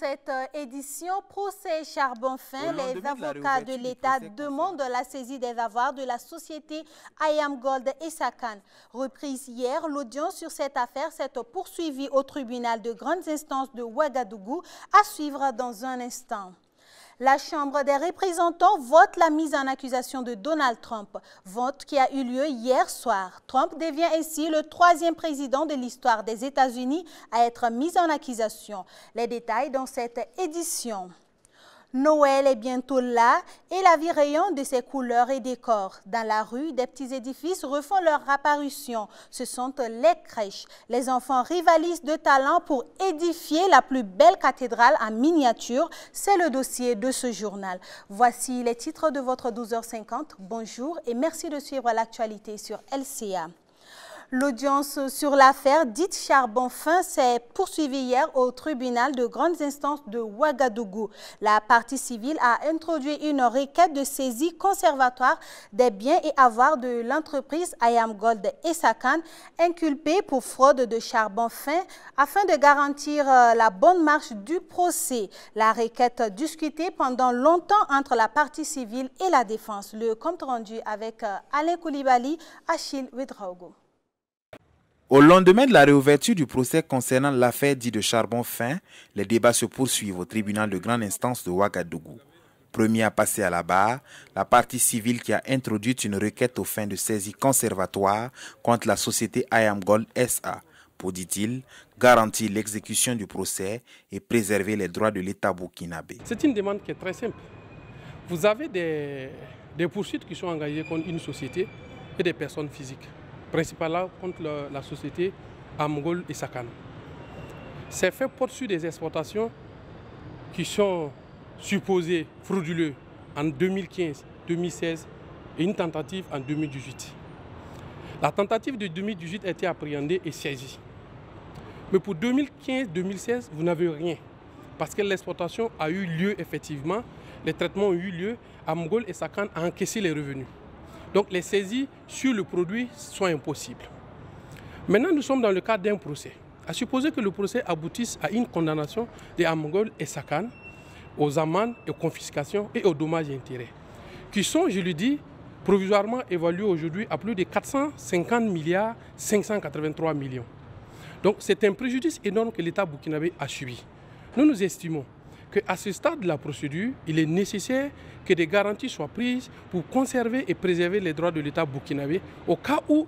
cette édition, procès charbon fin, les avocats de l'État demandent la saisie des avoirs de la société IAM Gold et Sakan. Reprise hier, l'audience sur cette affaire s'est poursuivie au tribunal de grandes instances de Ouagadougou, à suivre dans un instant. La Chambre des représentants vote la mise en accusation de Donald Trump, vote qui a eu lieu hier soir. Trump devient ainsi le 3e président de l'histoire des États-Unis à être mis en accusation. Les détails dans cette édition. Noël est bientôt là et la vie rayonne de ses couleurs et décors. Dans la rue, des petits édifices refont leur apparition. Ce sont les crèches. Les enfants rivalisent de talent pour édifier la plus belle cathédrale en miniature. C'est le dossier de ce journal. Voici les titres de votre 12h50. Bonjour et merci de suivre l'actualité sur LCA. L'audience sur l'affaire dite charbon fin s'est poursuivie hier au tribunal de grandes instances de Ouagadougou. La partie civile a introduit une requête de saisie conservatoire des biens et avoirs de l'entreprise IAM Gold et Sakan, inculpée pour fraude de charbon fin afin de garantir la bonne marche du procès. La requête discutée pendant longtemps entre la partie civile et la défense. Le compte rendu avec Alain Koulibaly, Achille Ouedraogo. Au lendemain de la réouverture du procès concernant l'affaire dite de charbon fin, les débats se poursuivent au tribunal de grande instance de Ouagadougou. Premier à passer à la barre, la partie civile qui a introduit une requête aux fins de saisie conservatoire contre la société IAM Gold SA pour, dit-il, garantir l'exécution du procès et préserver les droits de l'État burkinabé. C'est une demande qui est très simple. Vous avez des poursuites qui sont engagées contre une société et des personnes physiques, principalement contre la société IAM Gold et Sakan. Ces faits portent sur des exportations qui sont supposées frauduleuses en 2015, 2016 et une tentative en 2018. La tentative de 2018 a été appréhendée et saisie. Mais pour 2015-2016, vous n'avez rien. Parce que l'exportation a eu lieu effectivement, les traitements ont eu lieu, IAM Gold et Sakan a encaissé les revenus. Donc les saisies sur le produit sont impossibles. Maintenant, nous sommes dans le cadre d'un procès. À supposer que le procès aboutisse à une condamnation de IAM Gold et Sakan aux amendes, aux confiscations et aux dommages et intérêts, qui sont, je le dis, provisoirement évalués aujourd'hui à plus de 450 milliards 583 millions. Donc c'est un préjudice énorme que l'État burkinabé a subi. Nous estimons qu'à ce stade de la procédure, il est nécessaire que des garanties soient prises pour conserver et préserver les droits de l'État burkinabé au cas où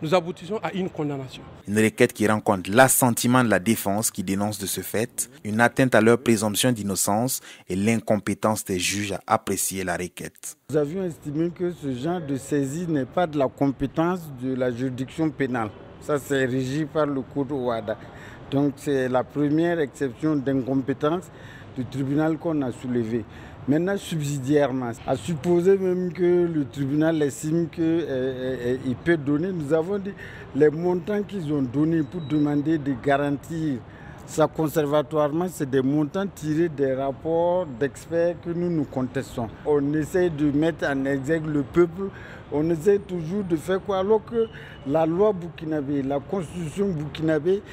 nous aboutissons à une condamnation. Une requête qui rencontre l'assentiment de la défense qui dénonce de ce fait une atteinte à leur présomption d'innocence et l'incompétence des juges à apprécier la requête. Nous avions estimé que ce genre de saisie n'est pas de la compétence de la juridiction pénale. Ça, c'est régi par le code OHADA. Donc c'est la première exception d'incompétence du tribunal qu'on a soulevée. Maintenant, subsidiairement, à supposer même que le tribunal estime qu'il peut donner, nous avons dit les montants qu'ils ont donnés pour demander de garantir ça conservatoirement, c'est des montants tirés des rapports d'experts que nous contestons. On essaie de mettre en exergue le peuple, on essaie toujours de faire quoi, alors que la loi burkinabé, la constitution burkinabé,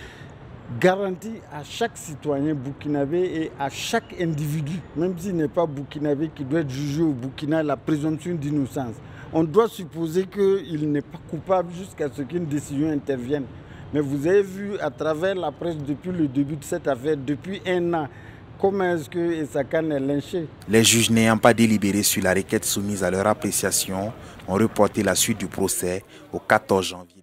garantit à chaque citoyen burkinabé et à chaque individu, même s'il n'est pas burkinabé, qui doit être jugé au Burkina, la présomption d'innocence. On doit supposer qu'il n'est pas coupable jusqu'à ce qu'une décision intervienne. Mais vous avez vu à travers la presse depuis le début de cette affaire, depuis un an, comment est-ce que Sakan est lynché. Les juges n'ayant pas délibéré sur la requête soumise à leur appréciation ont reporté la suite du procès au 14 janvier.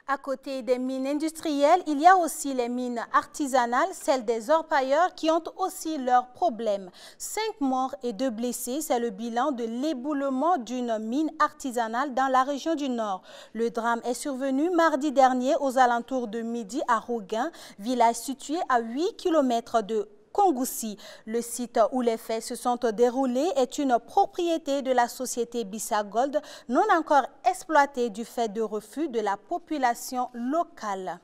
À côté des mines industrielles, il y a aussi les mines artisanales, celles des orpailleurs qui ont aussi leurs problèmes. 5 morts et 2 blessés, c'est le bilan de l'éboulement d'une mine artisanale dans la région du Nord. Le drame est survenu mardi dernier aux alentours de midi à Rougain, village situé à 8 km de Kongoussi. Le site où les faits se sont déroulés est une propriété de la société Bissa Gold, non encore exploitée du fait de refus de la population locale.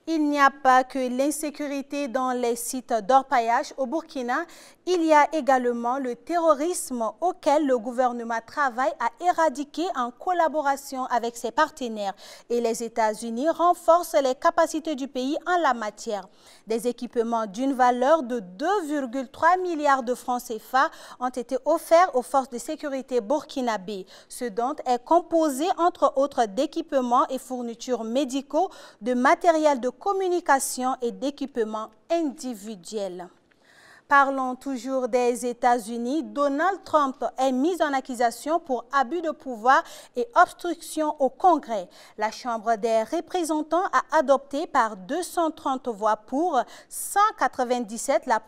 Il n'y a pas que l'insécurité dans les sites d'orpaillage au Burkina, il y a également le terrorisme auquel le gouvernement travaille à éradiquer en collaboration avec ses partenaires. Et les États-Unis renforcent les capacités du pays en la matière. Des équipements d'une valeur de 2,3 milliards de francs CFA ont été offerts aux forces de sécurité burkinabées. Ce dont est composé entre autres d'équipements et fournitures médicaux, de matériel de communication et d'équipements individuels. Parlons toujours des États-Unis. Donald Trump est mis en accusation pour abus de pouvoir et obstruction au Congrès. La Chambre des représentants a adopté par 230 voix pour, 197 la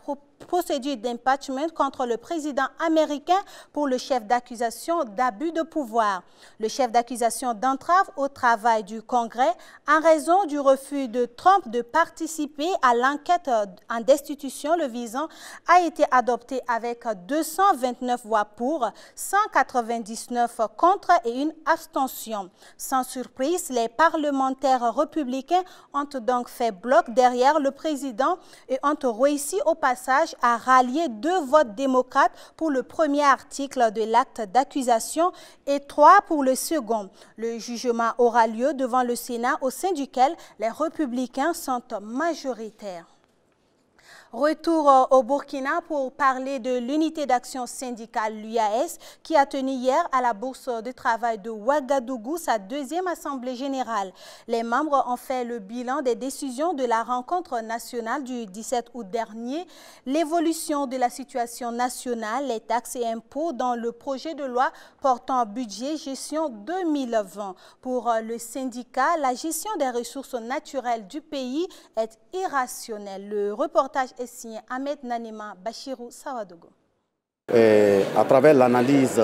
procédure d'impeachment contre le président américain pour le chef d'accusation d'abus de pouvoir. Le chef d'accusation d'entrave au travail du Congrès en raison du refus de Trump de participer à l'enquête en destitution le visant a été adopté avec 229 voix pour, 199 contre et une abstention. Sans surprise, les parlementaires républicains ont donc fait bloc derrière le président et ont réussi au passage à rallier 2 votes démocrates pour le premier article de l'acte d'accusation et 3 pour le second. Le jugement aura lieu devant le Sénat au sein duquel les républicains sont majoritaires. Retour au Burkina pour parler de l'unité d'action syndicale, l'UAS, qui a tenu hier à la Bourse de travail de Ouagadougou sa 2e assemblée générale. Les membres ont fait le bilan des décisions de la rencontre nationale du 17 août dernier, l'évolution de la situation nationale, les taxes et impôts dans le projet de loi portant budget gestion 2020. Pour le syndicat, la gestion des ressources naturelles du pays est irrationnelle. Le reportage est signé Ahmed Nanema Bachirou Sawadogo. À travers l'analyse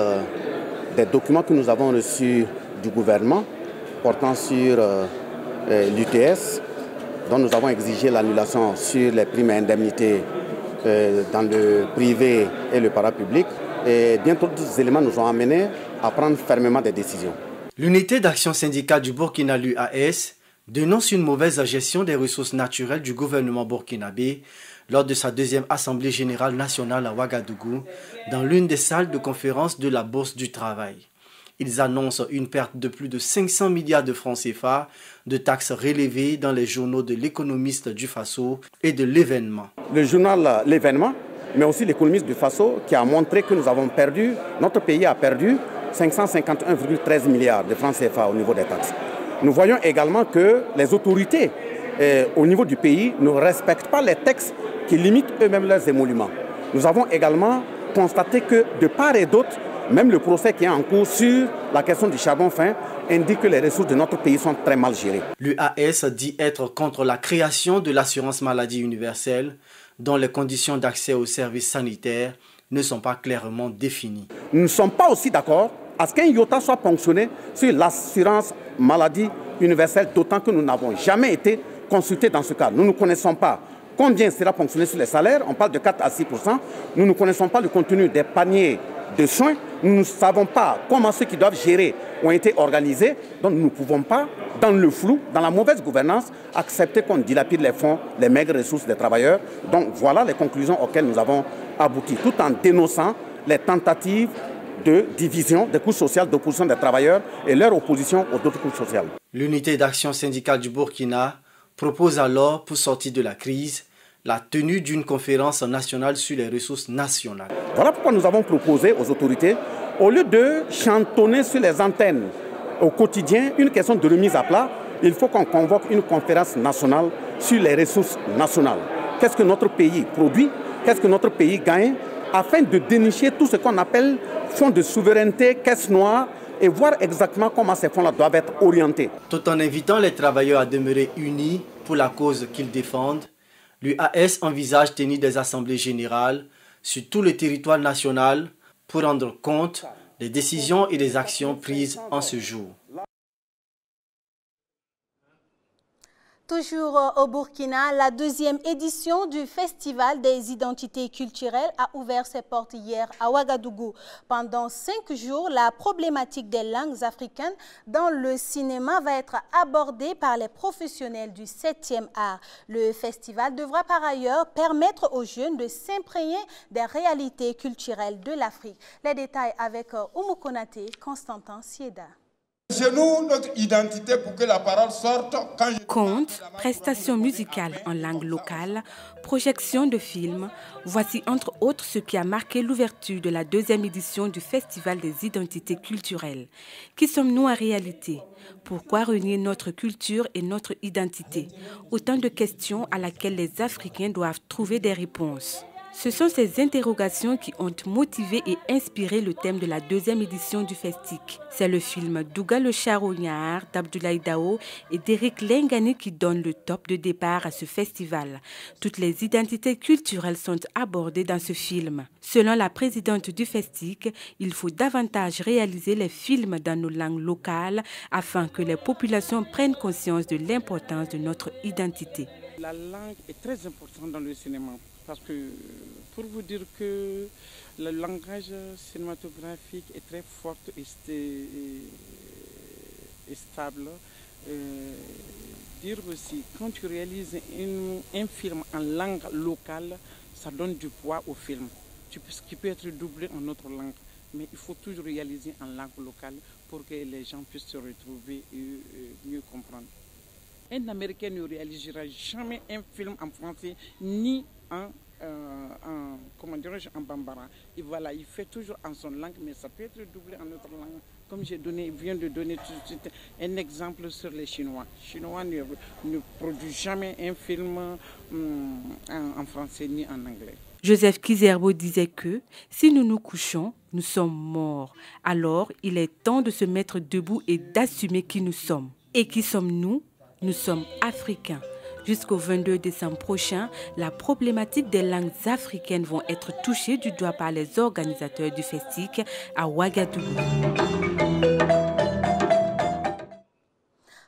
des documents que nous avons reçus du gouvernement portant sur l'UTS, dont nous avons exigé l'annulation sur les primes et indemnités dans le privé et le parapublic, et bien d'autres éléments nous ont amenés à prendre fermement des décisions. L'unité d'action syndicale du Burkina, l'UAS, dénonce une mauvaise gestion des ressources naturelles du gouvernement burkinabé lors de sa 2e Assemblée générale nationale à Ouagadougou, dans l'une des salles de conférence de la Bourse du travail. Ils annoncent une perte de plus de 500 milliards de francs CFA de taxes relevées dans les journaux de l'Économiste du Faso et de l'Événement. Le journal L'Événement, mais aussi l'Économiste du Faso, qui a montré que nous avons perdu, notre pays a perdu 551,13 milliards de francs CFA au niveau des taxes. Nous voyons également que les autorités au niveau du pays ne respectent pas les textes qui limitent eux-mêmes leurs émoluments. Nous avons également constaté que de part et d'autre, même le procès qui est en cours sur la question du charbon fin indique que les ressources de notre pays sont très mal gérées. L'UAS dit être contre la création de l'assurance maladie universelle, dont les conditions d'accès aux services sanitaires ne sont pas clairement définies. Nous ne sommes pas aussi d'accord à ce qu'un iota soit ponctionné sur l'assurance maladie universelle, d'autant que nous n'avons jamais été consultés dans ce cas. Nous ne connaissons pas combien sera ponctionné sur les salaires, on parle de 4 à 6%. Nous ne connaissons pas le contenu des paniers de soins, nous ne savons pas comment ceux qui doivent gérer ont été organisés, donc nous ne pouvons pas, dans le flou, dans la mauvaise gouvernance, accepter qu'on dilapide les fonds, les maigres ressources des travailleurs. Donc voilà les conclusions auxquelles nous avons abouti, tout en dénonçant les tentatives de division des couches sociales d'opposition des travailleurs et leur opposition aux autres couches sociales. L'unité d'action syndicale du Burkina propose alors, pour sortir de la crise, la tenue d'une conférence nationale sur les ressources nationales. Voilà pourquoi nous avons proposé aux autorités, au lieu de chantonner sur les antennes au quotidien une question de remise à plat, il faut qu'on convoque une conférence nationale sur les ressources nationales. Qu'est-ce que notre pays produit? Qu'est-ce que notre pays gagne? Afin de dénicher tout ce qu'on appelle fonds de souveraineté, caisse noire, et voir exactement comment ces fonds-là doivent être orientés. Tout en invitant les travailleurs à demeurer unis pour la cause qu'ils défendent, l'UAS envisage tenir des assemblées générales sur tout le territoire national pour rendre compte des décisions et des actions prises en ce jour. Toujours au Burkina, la deuxième édition du Festival des identités culturelles a ouvert ses portes hier à Ouagadougou. Pendant 5 jours, la problématique des langues africaines dans le cinéma va être abordée par les professionnels du 7e art. Le festival devra par ailleurs permettre aux jeunes de s'imprégner des réalités culturelles de l'Afrique. Les détails avec Oumou Konaté, Constantin Sieda. Chez nous, notre identité pour que la parole sorte. Contes, prestations musicales en langue locale, projections de films, voici entre autres ce qui a marqué l'ouverture de la deuxième édition du Festival des identités culturelles. Qui sommes-nous en réalité? Pourquoi renier notre culture et notre identité? Autant de questions à laquelle les Africains doivent trouver des réponses. Ce sont ces interrogations qui ont motivé et inspiré le thème de la deuxième édition du Festic. C'est le film Douga le Charognard d'Abdoulaye Dao et d'Éric Lengani qui donne le top de départ à ce festival. Toutes les identités culturelles sont abordées dans ce film. Selon la présidente du Festic, il faut davantage réaliser les films dans nos langues locales afin que les populations prennent conscience de l'importance de notre identité. La langue est très importante dans le cinéma. Parce que, pour vous dire que le langage cinématographique est très fort et stable, dire aussi, quand tu réalises un film en langue locale, ça donne du poids au film, qui peut être doublé en autre langue. Mais il faut toujours réaliser en langue locale pour que les gens puissent se retrouver et mieux comprendre. Un Américain ne réalisera jamais un film en français ni en bambara. Et voilà, il fait toujours en son langue, mais ça peut être doublé en autre langue. Comme je viens de donner tout de suite un exemple sur les Chinois. Les Chinois ne produisent jamais un film en français ni en anglais. Joseph Kizerbo disait que si nous nous couchons, nous sommes morts. Alors, il est temps de se mettre debout et d'assumer qui nous sommes. Et qui sommes-nous? Nous sommes africains. Jusqu'au 22 décembre prochain, la problématique des langues africaines vont être touchées du doigt par les organisateurs du Festic à Ouagadougou.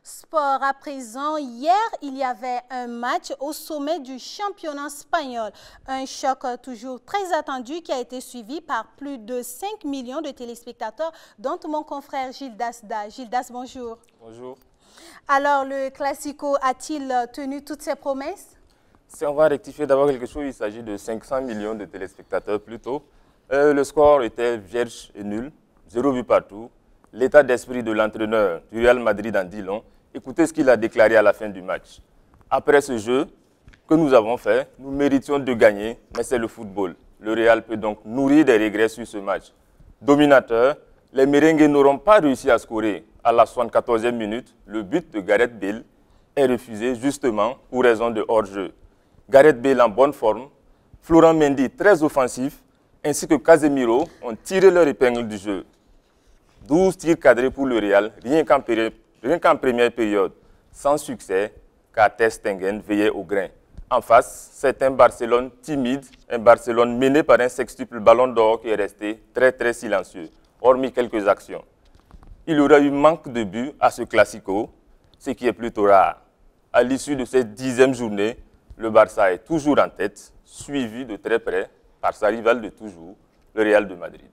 Sport à présent, hier, il y avait un match au sommet du championnat espagnol. Un choc toujours très attendu qui a été suivi par plus de 5 millions de téléspectateurs, dont mon confrère Gildas Da. Gildas, bonjour. Bonjour. Alors, le Classico a-t-il tenu toutes ses promesses? Si on va rectifier d'abord quelque chose, il s'agit de 500 millions de téléspectateurs plutôt. Le score était vierge et nul, 0 but partout. L'état d'esprit de l'entraîneur du Real Madrid en dit long. Écoutez ce qu'il a déclaré à la fin du match. Après ce jeu que nous avons fait, nous méritions de gagner, mais c'est le football. Le Real peut donc nourrir des regrets sur ce match. Dominateur, les merengues n'auront pas réussi à scorer. À la 74e minute, le but de Gareth Bale est refusé justement pour raison de hors-jeu. Gareth Bale en bonne forme, Florent Mendy très offensif, ainsi que Casemiro ont tiré leur épingle du jeu. 12 tirs cadrés pour le Real, rien qu'en première période, sans succès, car Ter Stegen veillait au grain. En face, c'est un Barcelone timide, un Barcelone mené par un sextuple ballon d'or qui est resté très silencieux, hormis quelques actions. Il y aura eu manque de buts à ce Classico, ce qui est plutôt rare. À l'issue de cette 10e journée, le Barça est toujours en tête, suivi de très près par sa rivale de toujours, le Real de Madrid.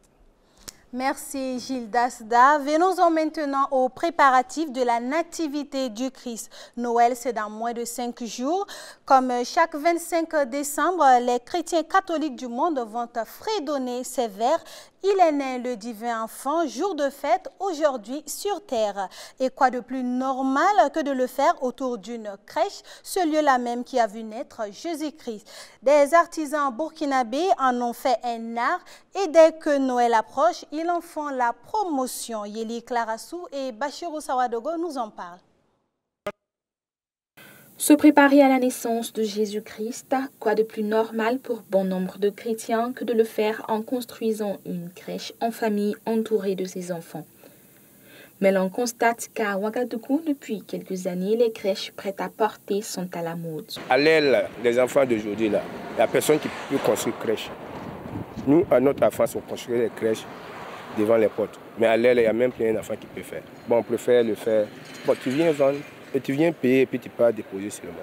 Merci Gildas Da. Venons-en maintenant aux préparatifs de la nativité du Christ. Noël, c'est dans moins de 5 jours. Comme chaque 25 décembre, les chrétiens catholiques du monde vont fredonner ces vers. Il est né le divin enfant, jour de fête aujourd'hui sur terre. Et quoi de plus normal que de le faire autour d'une crèche, ce lieu-là même qui a vu naître Jésus-Christ. Des artisans burkinabés en ont fait un art et dès que Noël approche, ils en font la promotion. Yeli Klarassou et Bachirou Sawadogo nous en parlent. Se préparer à la naissance de Jésus-Christ, quoi de plus normal pour bon nombre de chrétiens que de le faire en construisant une crèche en famille entourée de ses enfants. Mais l'on constate qu'à Ouagadougou, depuis quelques années, les crèches prêtes à porter sont à la mode. À l'ère des enfants d'aujourd'hui, il n'y a personne qui peut construire une crèche. Nous, à notre enfance, on construisait des crèches devant les portes. Mais à l'ère, il n'y a même plus un enfant qui peut faire. Bon, on préfère le faire. Bon, tu viens vendre Et tu viens payer et puis tu pars déposer seulement.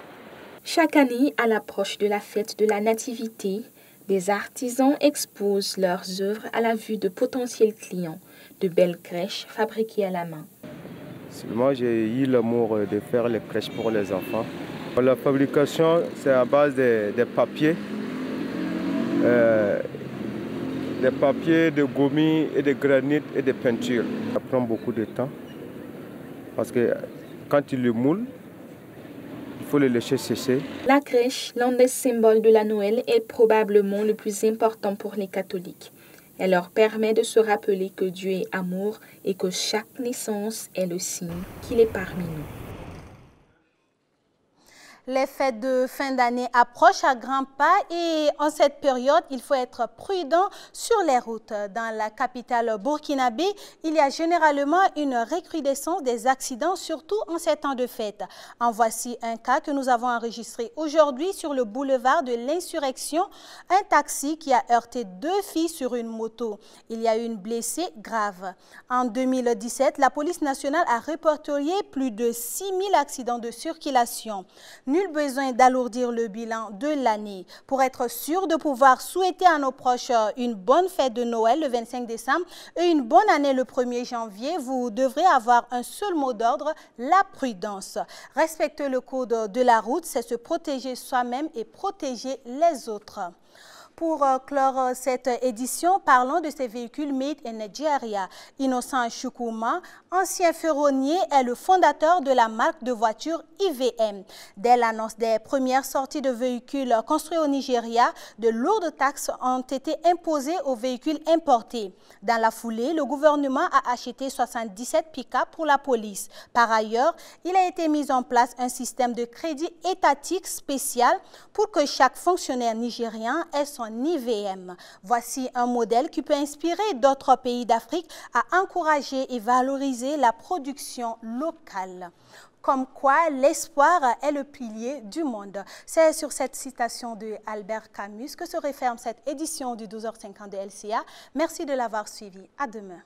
Chaque année, à l'approche de la fête de la Nativité, des artisans exposent leurs œuvres à la vue de potentiels clients, de belles crèches fabriquées à la main. Moi, j'ai eu l'amour de faire les crèches pour les enfants. La fabrication, c'est à base des papiers, de gommis et de granit et de peinture. Ça prend beaucoup de temps parce que quand tu le moules, il faut le laisser sécher. La crèche, l'un des symboles de la Noël, est probablement le plus important pour les catholiques. Elle leur permet de se rappeler que Dieu est amour et que chaque naissance est le signe qu'il est parmi nous. Les fêtes de fin d'année approchent à grands pas et en cette période, il faut être prudent sur les routes. Dans la capitale burkinabé, il y a généralement une recrudescence des accidents, surtout en ces temps de fête. En voici un cas que nous avons enregistré aujourd'hui sur le boulevard de l'Insurrection. Un taxi qui a heurté 2 filles sur une moto. Il y a eu une blessée grave. En 2017, la police nationale a répertorié plus de 6 000 accidents de circulation. Nul besoin d'alourdir le bilan de l'année. Pour être sûr de pouvoir souhaiter à nos proches une bonne fête de Noël le 25 décembre et une bonne année le 1er janvier, vous devrez avoir un seul mot d'ordre, la prudence. Respecter le code de la route, c'est se protéger soi-même et protéger les autres. Pour clore cette édition, parlons de ces véhicules made in Nigeria. Innocent Chukwuma, ancien ferronnier, est le fondateur de la marque de voitures IVM. Dès l'annonce des premières sorties de véhicules construits au Nigeria, de lourdes taxes ont été imposées aux véhicules importés. Dans la foulée, le gouvernement a acheté 77 pick-up pour la police. Par ailleurs, il a été mis en place un système de crédit étatique spécial pour que chaque fonctionnaire nigérien ait son IVM. Voici un modèle qui peut inspirer d'autres pays d'Afrique à encourager et valoriser la production locale. Comme quoi, l'espoir est le pilier du monde. C'est sur cette citation de Albert Camus que se referme cette édition du 12h50 de LCA. Merci de l'avoir suivi. À demain.